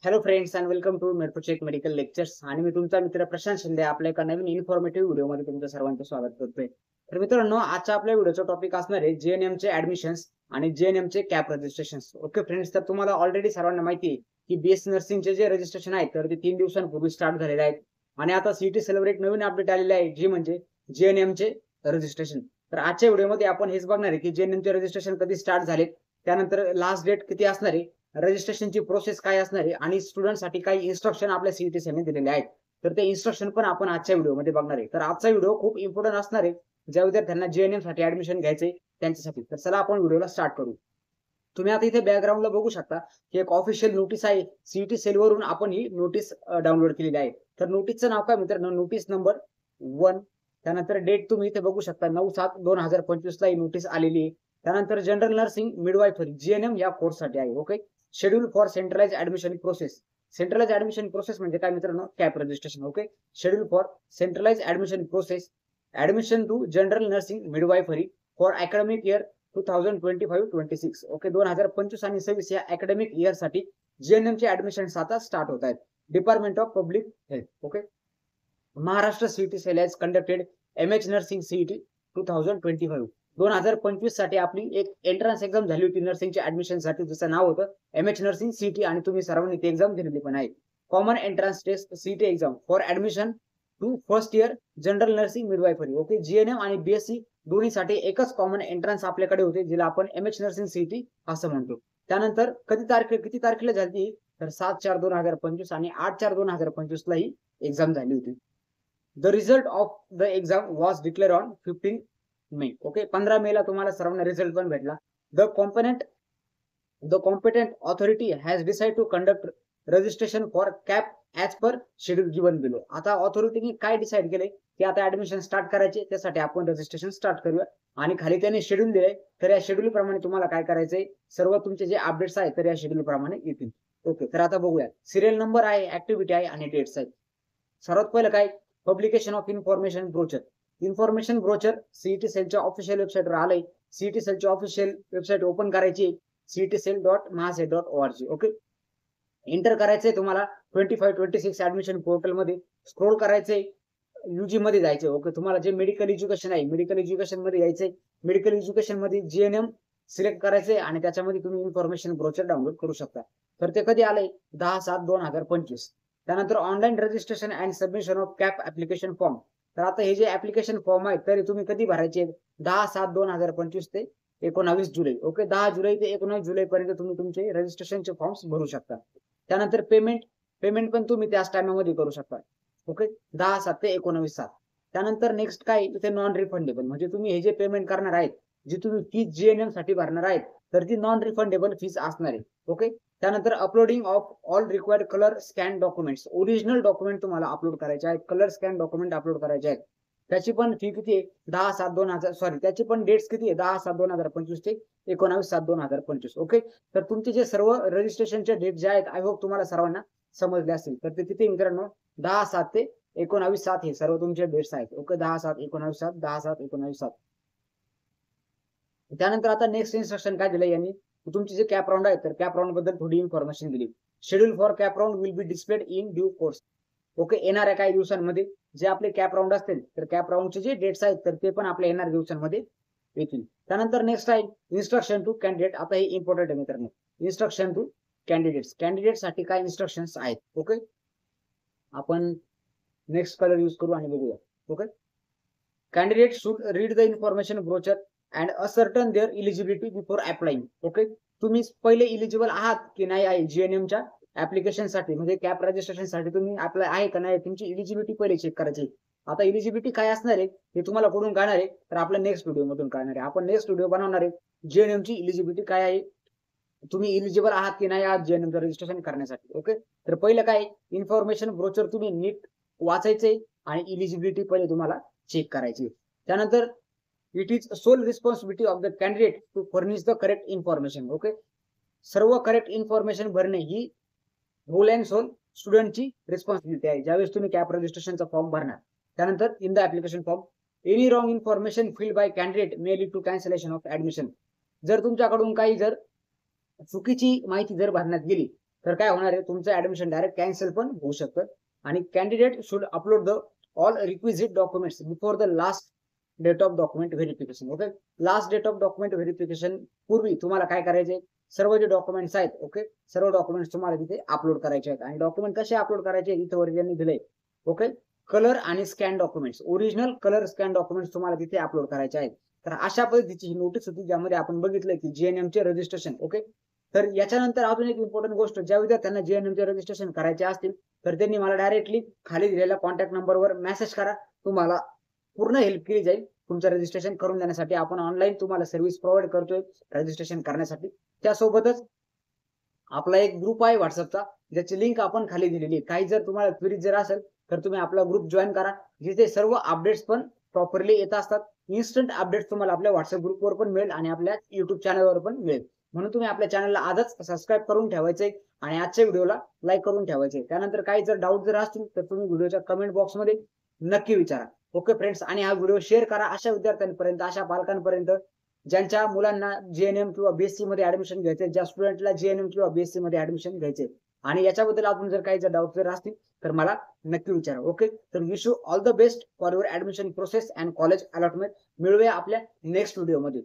Hello friends and welcome to Metrocheck medical lectures. आणि मी तुमचा मित्र प्रशांत शिंदे आपल्या एका नवीन इन्फॉर्मेटिव्ह व्हिडिओमध्ये तुमचं सर्वांचं स्वागत करतोय. तर मित्रांनो, आजच्या आपल्या व्हिडिओचा टॉपिक असणार आहे जेएनएम चे ऍडमिशन्स आणि जेएनएम चे कॅप रजिस्ट्रेशन. ओके फ्रेंड्स, तर तुम्हाला ऑलरेडी सर्वांना माहिती आहे की बीएससी नर्सिंगचे जे रजिस्ट्रेशन आहेत तर ते 3 दिवसांपूर्वी स्टार्ट झालेले आहेत. आणि आता सीईटी सेलिब्रेट नवीन अपडेट आलेले आहे जे म्हणजे जेएनएम चे रजिस्ट्रेशन. तर आजच्या व्हिडिओमध्ये आपण हेच बघणार आहे की जेएनएम चे रजिस्ट्रेशन कधी स्टार्ट झाले, त्यानंतर लास्ट डेट किती असणार आहे, रजिस्ट्रेशनची प्रोसेस काय असणार आहे आणि स्टुडंटसाठी काही इन्स्ट्रक्शन आपल्या सीईटी सेलने दिलेले आहेत. तर ते इन्स्ट्रक्शन पण आपण आजच्या व्हिडिओमध्ये बघणार आहे. तर आजचा व्हिडिओ खूप इम्पॉर्टंट असणार आहे ज्या विद्यार्थ्यांना जेएनएम साठी ऍडमिशन घ्यायचंय त्यांच्यासाठी. तर चला आपण व्हिडिओला स्टार्ट करू. तुम्ही आता इथे बॅकग्राऊंडला बघू शकता की एक ऑफिशियल नोटीस आहे. सीईटी सेलवरून आपण ही नोटीस डाउनलोड केलेली आहे. तर नोटीसचं नाव काय मित्रांनो, नोटीस नंबर 1. त्यानंतर डेट तुम्ही इथे बघू शकता 9/7/2025 ला ही नोटीस आलेली आहे. त्यानंतर जनरल नर्सिंग मिडवायफरी जेएनएम या कोर्ससाठी आहे. Okay, schedule for centralize admission process. Centralize admission process म्हणजे काय मित्रांनो, CAP registration. Okay, schedule for centralize admission process admission to general nursing midwifery for academic year 2025-26. Okay, 2025 आणि 26 या अकॅडमिक इयर साठी JNM चे ऍडमिशन आता स्टार्ट होत आहेत. Department of public health. Okay, Maharashtra CET cell has conducted MH nursing CET 2025. 2025 साठी आपली एक एंट्रन्स एक्झाम झाली होती नर्सिंगच्या ऍडमिशन साठी, जसं नाव होतं एमएच नर्सिंग सीईटी आणि तुम्ही सर्वांनी ती एक्झाम दिलेली पण आहे. Common entrance test CET exam for admission to first year general nursing midwifery. Okay, GNM आणि बीएससी दोन्हीसाठी एकच कॉमन एंट्रन्स आपल्याकडे होते जिला आपण एमएच नर्सिंग सीईटी असं म्हणतो. त्यानंतर किती तारखेला झाली, तर 7/4/2025 आणि 8/4/2025 ला ही एक्झाम झाली होती. The result of the exam was declare on 15 May. Okay, 15 May ला तुम्हाला सर्वांना रिझल्ट पण भेटला. The competent authority has decide to conduct registration for CAP as per schedule given below. आता ऑथॉरिटीने काय डिसाइड केले की आता ऍडमिशन स्टार्ट करायचे, त्यासाठी आपण रजिस्ट्रेशन स्टार्ट करूया. आणि खाली त्याने शेड्यूल दिले, तर या शेड्यूल प्रमाणे तुम्हाला काय करायचंय, सर्व तुमचे जे अपडेट्स आहेत तर या शेड्यूल प्रमाणे येतील. ओके, तर आता बघूया. सिरियल नंबर आहे, ऍक्टिव्हिटी आहे आणि डेट्स आहेत. सर्वात पहिलं काय, publication of information brochure. Information brochure CET सेलच्या ऑफिशियल वेबसाईटवर आलंय. सीईटी सेलची ऑफिशियल वेबसाईट ओपन करायची, ctcell.mahase.org. ओके, एंटर करायचंय तुम्हाला 25-26 ऍडमिशन पोर्टल मध्ये. स्क्रोल करायचंय, यूजी मध्ये जायचंय. ओके, तुम्हाला जे मेडिकल एज्युकेशन आहे मेडिकल एज्युकेशन मध्ये यायचंय. मेडिकल एज्युकेशन मध्ये जीएनएम सिलेक्ट करायचंय आणि त्याच्यामध्ये तुम्ही इन्फॉर्मेशन ब्रोचर डाउनलोड करू शकता. तर ते कधी आलंय, 10/7/2025. त्यानंतर online registration and submission of cap application form. तर आता हे जे ऍप्लिकेशन फॉर्म आहेत तर तुम्ही कधी भरायचे, 10/7/2025 ते 19 जुलै. ओके, 10 जुलै ते 19 जुलै पर्यंत तुम्ही तुमचे रजिस्ट्रेशनचे फॉर्म्स भरू शकता. त्यानंतर पेमेंट पण तुम्ही त्याच टायमामध्ये करू शकता. ओके, 10/7 ते 19/7. त्यानंतर नेक्स्ट काय, इथे नॉन रिफंडेबल, म्हणजे तुम्ही हे जे पेमेंट करणार आहेत, जी तुम्ही फीज जीएनएम साठी भरणार आहेत तर ती नॉन रिफंडेबल फीज असणार आहे. ओके, त्यानंतर uploading of all required colour scan documents. Original document तुम्हाला अपलोड करायचे आहेत, कलर स्कॅन डॉक्युमेंट अपलोड करायचे आहेत. त्याची पण फी किती आहे, 10/7/2000, सॉरी त्याची पण डेट्स किती आहे, 10/7/2025 ते 19/7/2025. ओके, तर तुमचे जे सर्व रजिस्ट्रेशनचे डेट जे आहेत, आय होप तुम्हाला सर्वांना समजले असतील. तर ते तिथे मित्रांनो 10/7 ते 19/7 हे सर्व तुमचे डेट्स आहेत. ओके, 10/7/19/7, 10/7/19/7. त्यानंतर आता नेक्स्ट इन्स्ट्रक्शन काय दिलं यांनी, तुमचे जे कॅप राऊंड आहे तर कॅप राऊंड बद्दल थोडी इन्फॉर्मेशन दिली. Schedule for cap round will be displayed in due course. Okay, येणाऱ्या काही दिवसांमध्ये जे आपले कॅप राऊंड असतील तर कॅप राऊंडचे जे डेट्स आहेत तर ते पण आपल्या येणाऱ्या दिवसांमध्ये येतील. त्यानंतर नेक्स्ट आहे इन्स्ट्रक्शन टू कॅन्डिडेट. आता हे इम्पॉर्टंट आहे मित्रांनो, इन्स्ट्रक्शन टू कॅन्डिडेट्स. कॅन्डिडेट साठी काय इन्स्ट्रक्शन्स आहेत. ओके, आपण नेक्स्ट कलर यूज करू आणि बघूया. Okay, candidate should read the information brochure and ascertain their eligibility before applying. Okay, तुम्ही पहिले इलिजिबल आहात की नाही आहे जीएनएमच्या ऍप्लिकेशन साठी, म्हणजे कॅप रजिस्ट्रेशन साठी तुम्ही अप्लाय आहे का नाही, तुमची इलिजिबिलिटी पहिले चेक करायची. आता इलिजिबिलिटी काय असणार आहे हे तुम्हाला कुठून कळणार आहे, तर आपल्या नेक्स्ट व्हिडिओ मधून कळणार आहे. आपण नेक्स्ट व्हिडिओ बनवणार आहे जीएनएमची इलिजिबिलिटी काय आहे, तुम्ही इलिजिबल आहात की नाही आहात जीएनएमचं रजिस्ट्रेशन करण्यासाठी. ओके, तर पहिलं काय, इन्फॉर्मेशन ब्रोचर तुम्ही नीट वाचायचे आणि इलिजिबिलिटी पहिले तुम्हाला चेक करायची. त्यानंतर it is sole responsibility of the candidate to furnish the correct information. Okay, सर्व करेक्ट इन्फॉर्मेशन भरणे ही होल अँड सोल स्टुडंटची रिस्पॉन्सिबिलिटी आहे ज्यावेळेस तुम्ही कॅप रजिस्ट्रेशनचा फॉर्म भरणार. त्यानंतर in the application form any wrong information filled by candidate may lead to cancellation of admission. जर तुमच्याकडून काही जर चुकीची माहिती जर भरण्यात गेली तर काय होणार आहे, तुमचं ऍडमिशन डायरेक्ट कॅन्सल पण होऊ शकतं. आणि candidate should upload the all requisite documents before the last date of document verification. Okay, last date of document verification पूर्वी तुम्हाला काय करायचे, सर्व जे डॉक्युमेंट्स आहेत, ओके, सर्व डॉक्युमेंट्स तुम्हाला तिथे अपलोड करायचे आहेत. आणि डॉक्युमेंट कसे अपलोड करायचे इथे वरती दिलंय. ओके, कलर आणि scan documents, original colour scan documents तुम्हाला तिथे अपलोड करायचे आहेत. तर अशा पद्धतीची ही नोटीस होती ज्यामध्ये आपण बघितलं की जीएनएम चे रजिस्ट्रेशन. ओके, तर याच्यानंतर अजून एक इम्पॉर्टंट गोष्ट, ज्या विद्यार्थ्यांना जीएनएम चे रजिस्ट्रेशन करायचे असतील तर त्यांनी मला डायरेक्टली खाली दिलेल्या कॉन्टॅक्ट नंबरवर मेसेज करा. तुम्हाला पूर्ण हेल्प केली जाईल तुमचं रजिस्ट्रेशन करून देण्यासाठी. आपण ऑनलाईन तुम्हाला सर्व्हिस प्रोव्हाइड करतोय रजिस्ट्रेशन करण्यासाठी. त्यासोबतच आपला एक ग्रुप आहे व्हॉट्सअपचा, ज्याची लिंक आपण खाली दिलेली आहे. काही जर तुम्हाला क्वेरी जर असेल तर तुम्ही आपला ग्रुप जॉईन करा, जिथे सर्व अपडेट्स पण प्रॉपरली येत असतात. इन्स्टंट अपडेट्स तुम्हाला आपल्या व्हॉट्सअप ग्रुपवर पण मिळेल आणि आपल्या युट्यूब चॅनलवर पण मिळेल. म्हणून तुम्ही आपल्या चॅनलला आजच सबस्क्राईब करून ठेवायचंय आणि आजच्या व्हिडिओला लाईक करून ठेवायचे. त्यानंतर काही जर डाऊट जर असतील तर तुम्ही व्हिडिओच्या कमेंट बॉक्समध्ये नक्की विचारा. ओके फ्रेंड्स, आणि हा व्हिडिओ शेअर करा अशा विद्यार्थ्यांपर्यंत, अशा पालकांपर्यंत ज्यांच्या मुलांना जीएनएम किंवा बीएससी मध्ये ऍडमिशन घ्यायचे, ज्या स्टुडंटला जीएनएम किंवा बीएससी मध्ये ऍडमिशन घ्यायचे. आणि याच्याबद्दल आपण जर काही जर डाऊट जर असतील तर मला नक्की विचारा. ओके, तर wish you all the best for your admission process and college allotment. मिळूया आपल्या नेक्स्ट व्हिडिओमध्ये.